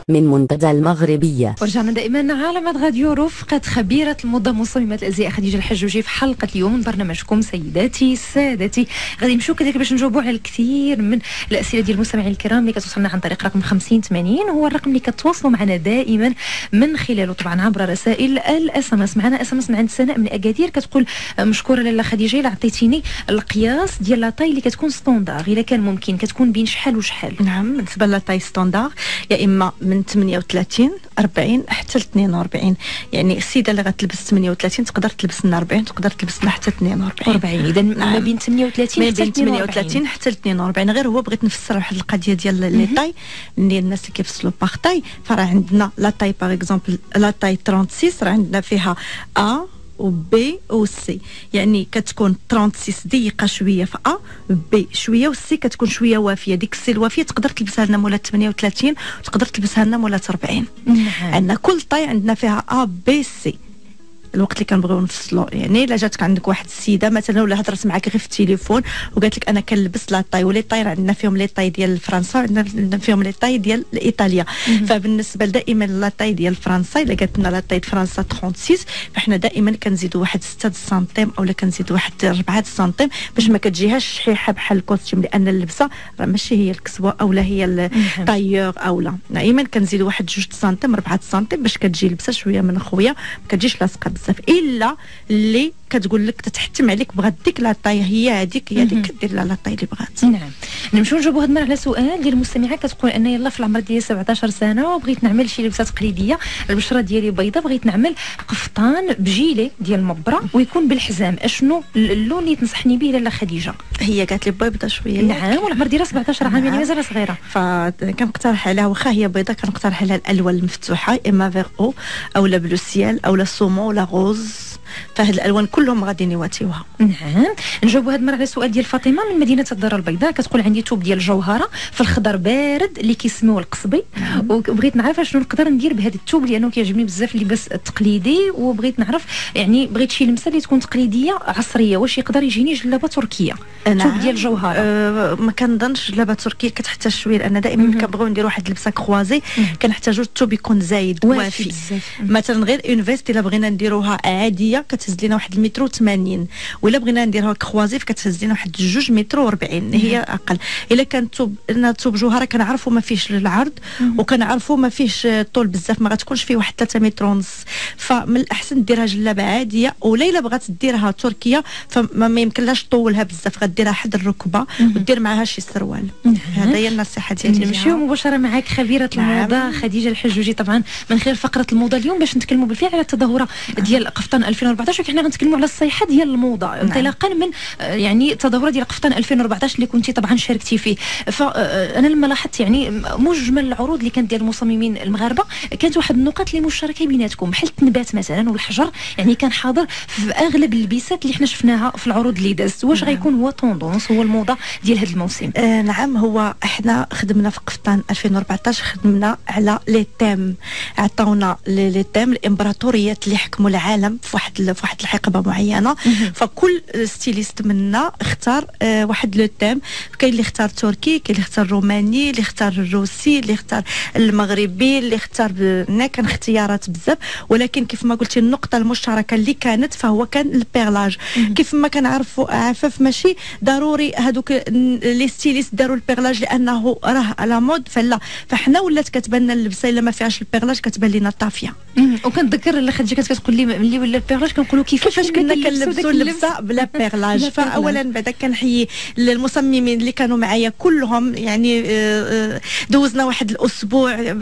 من منتدى المغربية. ورجعنا دائما على ماد راديو رفقة خبيرة الموضة مصممة الازياء خديجة الحجوجي في حلقة اليوم من برنامجكم سيداتي سادتي. غادي نمشيو كذلك باش نجاوبوا على الكثير من الاسئله ديال المستمعين الكرام اللي كتوصلنا عن طريق رقم 5080، هو الرقم اللي كتواصلوا معنا دائما من خلاله طبعا عبر رسائل الاس ام اس. معنا اس ام اس من عند سناء من اكادير كتقول مشكوره لاله خديجه الا عطيتيني القياس ديال لاطاي اللي كتكون ستوندار، الا كان ممكن كتكون بين شحال وشحال. نعم، بالنسبه لاطاي ستوندار يا اما من 38 40 حتى ل 42، يعني السيده اللي غتلبس 38 تقدر تلبس لنا 40، تقدر تلبس لنا حتى 42. اذا ما بين 38 حتى ل 42. غير هو بغيت نفسر واحد القضيه ديال لي طاي اللي الناس اللي كيفصلوا باغ طاي، فراه عندنا لا طاي باغ اكزومبل لا طاي 36 راه عندنا فيها ا و بي و سي، يعني كتكون 36 ضيقه شويه في ا، بي شويه، و سي كتكون شويه وافيه. ديك السي الوافيه تقدر تلبسها لنا مولات 38 وتقدر تلبسها لنا مولات 40. عندنا كل طاي عندنا فيها ا بي سي. الوقت اللي كنبغيو نفصلوا، يعني الا جاتك عندك واحد السيده مثلا ولا هضرت معاك غير في التليفون وقالت لك انا كنلبس لا طاي، ولي طاي عندنا فيهم لي طاي ديال فرنسا وعندنا فيهم لي طاي ديال ايطاليا. فبالنسبه دائما لا طاي ديال فرنسا الا قالت لنا لا طاي فرنسا 36 فاحنا دائما كنزيدوا واحد 6 سنتيم اولا كنزيدوا واحد 4 سنتيم باش ما كتجيهاش شحيحه بحال الكوستيم، لان اللبسه راه ماشي هي الكسوه اولا هي الطايور اولا. دائما كنزيدوا واحد 2 سنتيم 4 سنتيم باش كتجي اللبسه شويه من خويا ما كتجيش لاصقه بزاف، الا اللي كتقول لك تتحتم عليك بغات ديك لا طاي هي هذيك كدير لها لا طاي اللي بغات. نعم، نمشيو نجاوبوا هاد المره على سؤال ديال المستمعه كتقول انا يلا في العمر ديالي 17 سنه وبغيت نعمل شي لبسه تقليديه، البشره ديالي بيضاء، بغيت نعمل قفطان بجيلي ديال المبره ويكون بالحزام، اشنو اللون اللي تنصحني به لاله خديجه؟ هي قالت لي بيضه شويه. نعم، والعمر ديالها 17 عام، يعني مازال صغيره. فكنقترح عليها واخا هي بيضه كنقترح عليها الالوان المفتوحه، اما فيغ او اولا بلو سيال اولا سومون ولا غوز، فهاد الالوان كلهم غادي يواتيوها. نعم، نجاوبوا هاد المره على سؤال ديال فاطمه من مدينه الدار البيضاء كتقول عندي توب ديال الجوهره في الخضر بارد اللي كيسموه القصبي، وبغيت نعرف شنو نقدر ندير بهذا التوب لانه كيعجبني بزاف اللباس التقليدي، وبغيت نعرف يعني بغيت شي لمسه اللي تكون تقليديه عصريه، واش يقدر يجيني جلابه تركيه؟ توب ديال الجوهره ما كنظنش جلابه تركيه كتحتاج شويه، لان دائما كنبغيو نديروا واحد اللبسه كروازي كنحتاجوا التوب يكون زايد وافي. مثلا غير اون فيست الا بغينا نديروها عاديه كتهز لنا واحد 1.80 متر، ولا بغينا نديرها كروازي فكتهز لنا واحد 2.40 متر، هي اقل. الا كان توب جوهره كنعرفوا ما فيهش العرض وكنعرفوا ما فيهش الطول بزاف، ما غتكونش فيه واحد 3 متر ونص، فمن الاحسن ديرها جلابه عاديه. ولا الا بغات ديرها تركيه فما يمكنلاش طولها بزاف، غديرها حد الركبه ودير معها شي سروال. هذا هي النصيحه ديالي. نمشيو مباشره معاك خبيره الموضه خديجه الحجوجي طبعا من خلال فقره الموضه اليوم باش نتكلموا بالفعل على التظاهره ديال قفطان 2014، وحنا غنتكلموا على الصيحه ديال الموضه انطلاقا من يعني التظاهره ديال قفطان 2014 اللي كنتي طبعا شاركتي فيه. فانا لما لاحظت يعني مجمل العروض اللي كانت ديال المصممين المغاربه كانت واحد النقاط اللي مشتركه بيناتكم، بحال التنبات مثلا والحجر، يعني كان حاضر في اغلب اللبسات اللي حنا شفناها في العروض اللي دازت. واش غيكون هو طوندونس هو الموضه ديال هذا الموسم؟ نعم، هو احنا خدمنا في قفطان 2014 خدمنا على لي تيم، عطاونا لي تيم الامبراطوريات اللي حكموا العالم في واحد في واحد الحقبه معينه. فكل ستيليست منا اختار واحد لو تيم. كاين اللي اختار تركي، كاين اللي اختار روماني، اللي اختار الروسي، اللي اختار المغربي، اللي اختار كان اختيارات بزاف. ولكن كيف ما قلتي النقطه المشتركه اللي كانت فهو كان البيرلاج. كيف ما كنعرفوا عفاف ماشي ضروري هذوك لي ستيليست داروا البيرلاج لانه راه على مود، فلا فحنا ولات كتبان لنا اللبسه الا ما فيهاش البيرلاج كتبان لنا طافيه. وكنتذكر اللي خديتي كانت كتقول لي ملي ولا البيرلاج كنقولوا كيفاش كنا كنلبسوا اللبسه بلا بيرلاج. فاولا بعدا كنحيي المصممين اللي كانوا معايا كلهم، يعني دوزنا واحد الاسبوع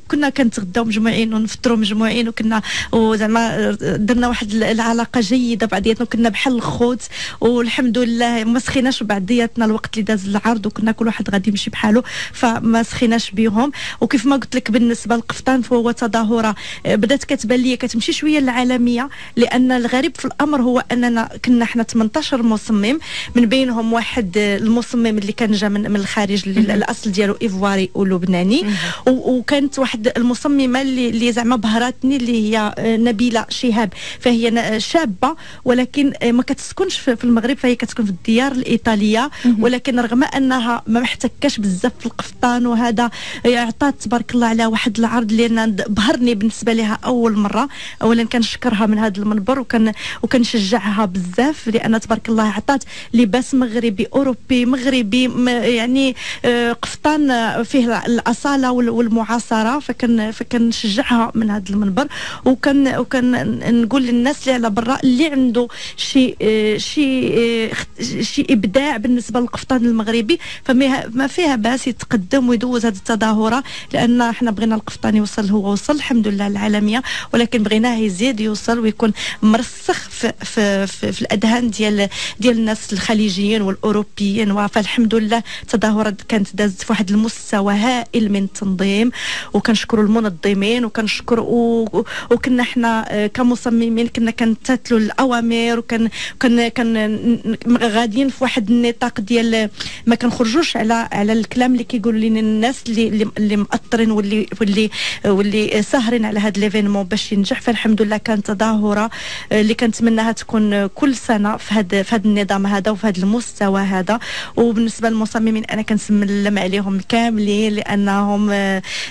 كنا كنتغداو مجموعين ونفطروا مجموعين، وكنا وزعما درنا واحد العلاقه جيده بعضياتنا، وكنا بحال الخوت والحمد لله ما سخيناش بعضياتنا الوقت اللي داز العرض، وكنا كل واحد غادي يمشي بحاله فما سخيناش بهم. وكيف ما قلت لك بالنسبه للقفطان فهو تظاهره بدات كتبان لي كتمشي شويه للعالميه، لان الغريب في الامر هو اننا كنا حنا 18 مصمم، من بينهم واحد المصمم اللي كان جا من الخارج الاصل ديالو ايفواري ولبناني، وكانت واحد المصممه اللي زعما بهراتني اللي هي نبيله شهاب. فهي شابه ولكن ما كتسكنش في المغرب، فهي كتكون في الديار الايطاليه، ولكن رغم انها ما محتكاش بزاف في القفطان وهذا عطات تبارك الله على واحد العرض اللي بهرني بالنسبه لها اول مره. اولا كنشكرها من هذا المنبر وكنشجعها بزاف، لان تبارك الله عطات لباس مغربي اوروبي مغربي، يعني قفطان فيه الاصاله والمعاصره. فكنشجعها من هذا المنبر، وكان نقول للناس اللي على برا اللي عنده شي ابداع بالنسبه للقفطان المغربي فما فيها باس يتقدم ويدوز هذه التظاهره، لان احنا بغينا القفطان يوصل، هو وصل الحمد لله العالميه، ولكن بغيناه يزيد يوصل ويكون مرسخ في الاذهان ديال الناس الخليجيين والاوروبيين. فالحمد لله التظاهره كانت دازت في واحد المستوى هائل من التنظيم، وكنشكروا المنظمين وكنشكر وكنا احنا كمصممين كنا كنتاتلوا الاوامر، وكان غاديين في واحد النطاق ديال ما كنخرجوش على الكلام اللي كيقولوا لنا الناس اللي مأطرين واللي ساهرين على هذا ليفينمون باش ينجح. فالحمد لله كانت تظاهره اللي كنتمناها تكون كل سنه في هذا النظام هذا وفي هذا المستوى هذا. وبالنسبه للمصممين انا كنسلم عليهم كاملين، لانهم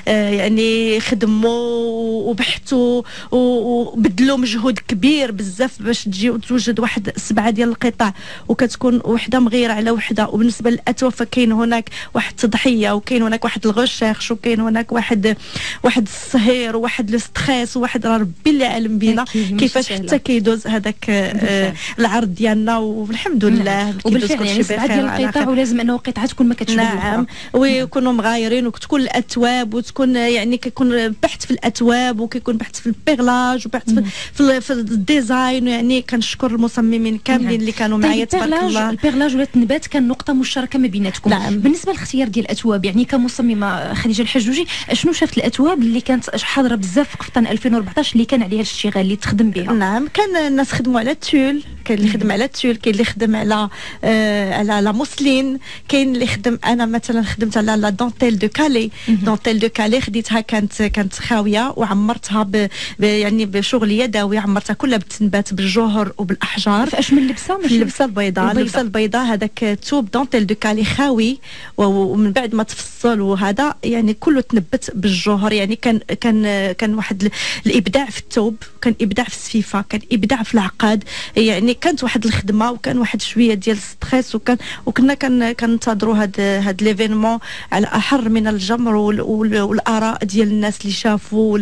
يعني خدموا وبحثوا وبذلوا مجهود كبير بزاف باش تجي وتوجد واحد 7 ديال القطع وكتكون وحده مغيره على وحده. وبالنسبه للاتوا فكاين هناك واحد التضحيه، وكاين هناك واحد الغشاش، وكاين هناك واحد الصهير، وواحد الاستخاس، وواحد ربي اللي علم بينا كيفاش حتى كيدوز هذاك العرض ديالنا. والحمد لله وبالفعل يعني 7 ديال القطع، ولازم انه قطعه تكون ما كتشبه نعم، ويكونوا مغايرين، وتكون الاثواب وتكون يعني كيكون بحث في الاثواب، وكيكون بحث في البيرلاج، وبحث في الديزاين. يعني كنشكر المصممين كاملين اللي كانوا معايا تبارك الله. البيرلاج ولا التنبات كان نقطه مشتركه ما بيناتكم. نعم. بالنسبه للاختيار ديال الاثواب، يعني كمصممه خديجه الحجوجي شنو شافت الاثواب اللي كانت حاضره بزاف في قفطان 2014 اللي كان عليها الاشتغال اللي تخدم بها؟ نعم، كان الناس خدموا على التول، كاين اللي خدم على التول، كاين اللي خدم على لا موسلين، كاين اللي خدم. انا مثلا خدمت على لا دونتيل دو كالي. دونتيل دو كالي خديتها كانت خاويه وعمرتها يعني بشغل يدوي، عمرتها كلها بالتنبات بالجوهر وبالاحجار. فاش من اللبسه؟ ماشي اللبسه البيضاء. اللبسه البيضاء هذاك توب دونتيل دو كالي خاوي، ومن بعد ما تفصل وهذا يعني كله تنبت بالجوهر. يعني كان واحد الابداع في الثوب، كان ابداع في السفيفه، كان ابداع في العقاد. يعني كانت واحد الخدمه، وكان واحد شويه ديال الستريس، وكنا كننتظروا هذا ليفينمون على احر من الجمر، والاراء ديال الناس اللي شافوا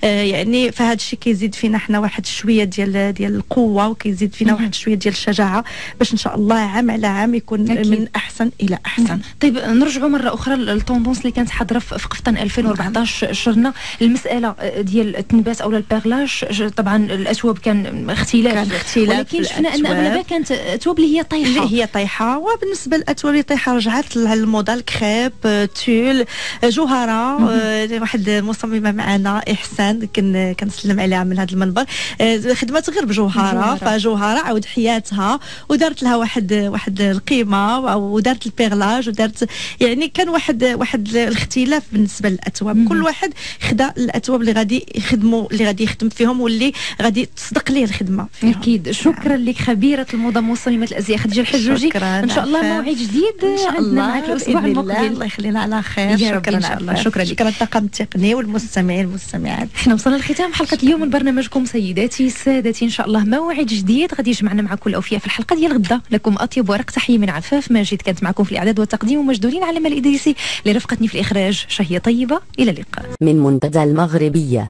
يعني. فهذا الشيء كيزيد فينا حنا واحد شويه ديال القوه، وكيزيد فينا واحد شويه ديال الشجاعه باش ان شاء الله عام على عام يكون أكيد. من احسن الى احسن. طيب نرجعوا مره اخرى للتوندونس اللي كانت حاضره في قفطان 2014. شرنا المساله ديال التنبات او البيرلاج. طبعا الاثواب كان اختلاف، ولكن شفنا ان اغلبها كانت اثواب اللي هي طايحه وبالنسبه للاثواب اللي طايحه رجعت للموضه الكريب تول جوهره. واحد المصممه معنا احسان كنسلم عليها من هذا المنبر، خدمات غير بجوهره، فجوهره عاود حياتها ودارت لها واحد القيمه ودارت البيغلاج ودارت يعني كان واحد الاختلاف بالنسبه للاثواب. كل واحد خدا الاثواب اللي غادي يخدم فيهم واللي غادي تصدق ليه الخدمه فيهم. اكيد. شكرا لك خبيره الموضه مصممه الازياء خديجه الحجوجي. ان شاء الله موعد جديد عندنا معك الاسبوع المقبل. الله يخلينا على خير. شكرا ان شاء الله. شكرا الطاقم التقني والمستمعين والمستمعات. احنا وصلنا لختام حلقه اليوم من برنامجكم سيداتي سادتي. ان شاء الله موعد جديد غادي يجمعنا معكم الاوفياء في الحلقه ديال غدا. لكم اطيب ورق تحيه من عفاف ماجد، كانت معكم في الاعداد والتقديم ومجدولين على الادريسي اللي رافقتني في الاخراج. شهيه طيبه، الى اللقاء. من منتدى المغربيه.